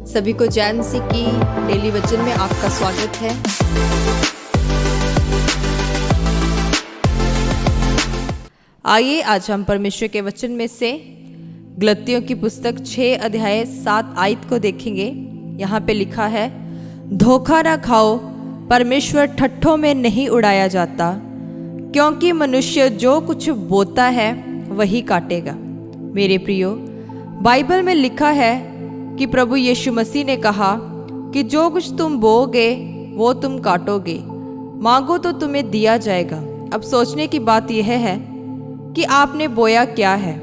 सभी को जैन सी की डेली वचन में आपका स्वागत है। आइए आज हम परमेश्वर के वचन में से गलतियों की पुस्तक 6 अध्याय 7 आयत को देखेंगे। यहाँ पे लिखा है, धोखा ना खाओ, परमेश्वर ठट्ठों में नहीं उड़ाया जाता, क्योंकि मनुष्य जो कुछ बोता है वही काटेगा। मेरे प्रियो, बाइबल में लिखा है कि प्रभु यीशु मसीह ने कहा कि जो कुछ तुम बोओगे वो तुम काटोगे, मांगो तो तुम्हें दिया जाएगा। अब सोचने की बात यह है कि आपने बोया क्या है।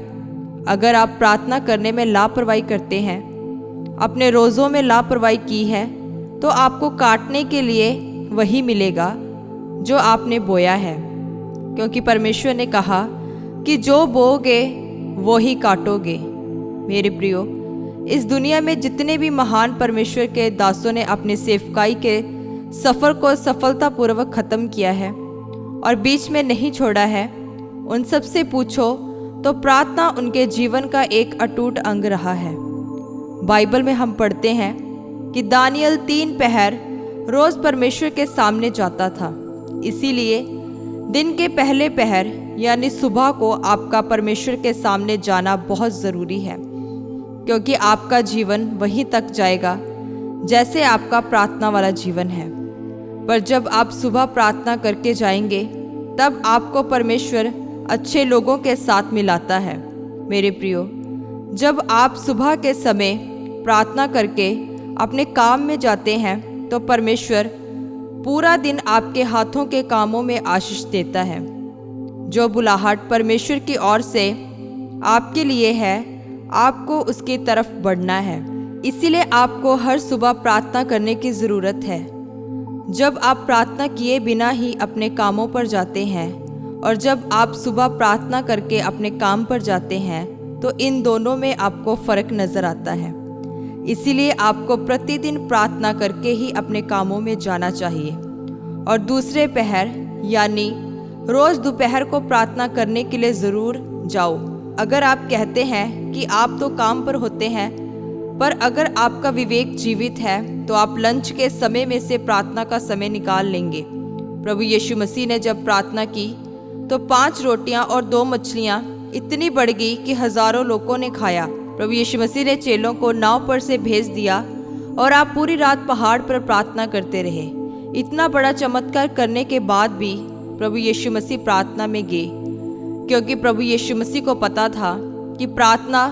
अगर आप प्रार्थना करने में लापरवाही करते हैं, अपने रोज़ों में लापरवाही की है, तो आपको काटने के लिए वही मिलेगा जो आपने बोया है, क्योंकि परमेश्वर ने कहा कि जो बोओगे वो ही काटोगे। मेरे प्रियो, इस दुनिया में जितने भी महान परमेश्वर के दासों ने अपने सेवकाई के सफ़र को सफलतापूर्वक ख़त्म किया है और बीच में नहीं छोड़ा है, उन सब से पूछो तो प्रार्थना उनके जीवन का एक अटूट अंग रहा है। बाइबल में हम पढ़ते हैं कि दानियल 3 पहर रोज़ परमेश्वर के सामने जाता था। इसीलिए दिन के पहले पहर यानी सुबह को आपका परमेश्वर के सामने जाना बहुत ज़रूरी है, क्योंकि आपका जीवन वहीं तक जाएगा जैसे आपका प्रार्थना वाला जीवन है। पर जब आप सुबह प्रार्थना करके जाएंगे, तब आपको परमेश्वर अच्छे लोगों के साथ मिलाता है। मेरे प्रियो, जब आप सुबह के समय प्रार्थना करके अपने काम में जाते हैं, तो परमेश्वर पूरा दिन आपके हाथों के कामों में आशीष देता है। जो बुलाहट परमेश्वर की ओर से आपके लिए है, आपको उसकी तरफ बढ़ना है। इसीलिए आपको हर सुबह प्रार्थना करने की ज़रूरत है। जब आप प्रार्थना किए बिना ही अपने कामों पर जाते हैं और जब आप सुबह प्रार्थना करके अपने काम पर जाते हैं, तो इन दोनों में आपको फ़र्क नज़र आता है। इसीलिए आपको प्रतिदिन प्रार्थना करके ही अपने कामों में जाना चाहिए और दूसरे पहर यानी रोज़ दोपहर को प्रार्थना करने के लिए ज़रूर जाओ। अगर आप कहते हैं कि आप तो काम पर होते हैं, पर अगर आपका विवेक जीवित है, तो आप लंच के समय में से प्रार्थना का समय निकाल लेंगे। प्रभु यीशु मसीह ने जब प्रार्थना की तो 5 रोटियां और 2 मछलियां इतनी बढ़ गई कि हज़ारों लोगों ने खाया। प्रभु यीशु मसीह ने चेलों को नाव पर से भेज दिया और आप पूरी रात पहाड़ पर प्रार्थना करते रहे। इतना बड़ा चमत्कार करने के बाद भी प्रभु यीशु मसीह प्रार्थना में गए, क्योंकि प्रभु यीशु मसीह को पता था कि प्रार्थना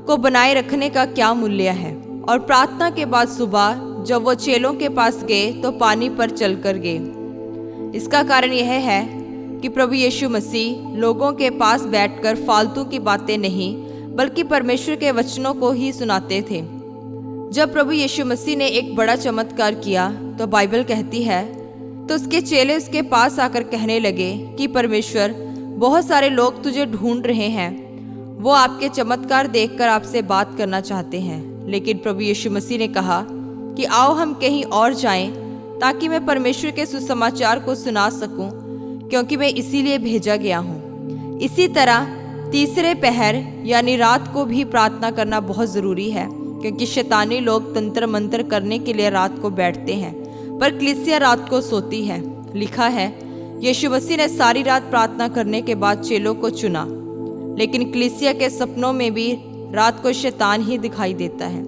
को बनाए रखने का क्या मूल्य है। और प्रार्थना के बाद सुबह जब वो चेलों के पास गए तो पानी पर चलकर गए। इसका कारण यह है कि प्रभु यीशु मसीह लोगों के पास बैठकर फालतू की बातें नहीं, बल्कि परमेश्वर के वचनों को ही सुनाते थे। जब प्रभु यीशु मसीह ने एक बड़ा चमत्कार किया, तो बाइबल कहती है, तो उसके चेले उसके पास आकर कहने लगे कि परमेश्वर, बहुत सारे लोग तुझे ढूंढ रहे हैं, वो आपके चमत्कार देखकर आपसे बात करना चाहते हैं। लेकिन प्रभु यीशु मसीह ने कहा कि आओ हम कहीं और जाएं, ताकि मैं परमेश्वर के सुसमाचार को सुना सकूं, क्योंकि मैं इसीलिए भेजा गया हूं। इसी तरह तीसरे पहर यानी रात को भी प्रार्थना करना बहुत ज़रूरी है, क्योंकि शैतानी लोग तंत्र मंत्र करने के लिए रात को बैठते हैं, पर कलीसिया रात को सोती है। लिखा है, यीशु मसीह ने सारी रात प्रार्थना करने के बाद चेलों को चुना, लेकिन कलीसिया के सपनों में भी रात को शैतान ही दिखाई देता है।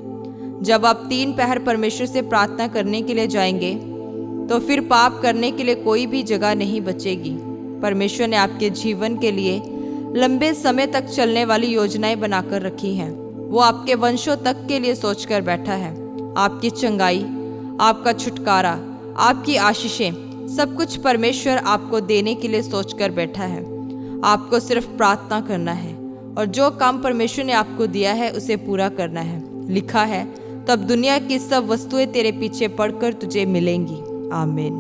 जब आप 3 पहर परमेश्वर से प्रार्थना करने के लिए जाएंगे, तो फिर पाप करने के लिए कोई भी जगह नहीं बचेगी। परमेश्वर ने आपके जीवन के लिए लंबे समय तक चलने वाली योजनाएं बनाकर रखी हैं। वो आपके वंशों तक के लिए सोचकर बैठा है। आपकी चंगाई, आपका छुटकारा, आपकी आशीषें, सब कुछ परमेश्वर आपको देने के लिए सोचकर बैठा है। आपको सिर्फ प्रार्थना करना है और जो काम परमेश्वर ने आपको दिया है उसे पूरा करना है। लिखा है, तब दुनिया की सब वस्तुएं तेरे पीछे पड़कर तुझे मिलेंगी। आमीन।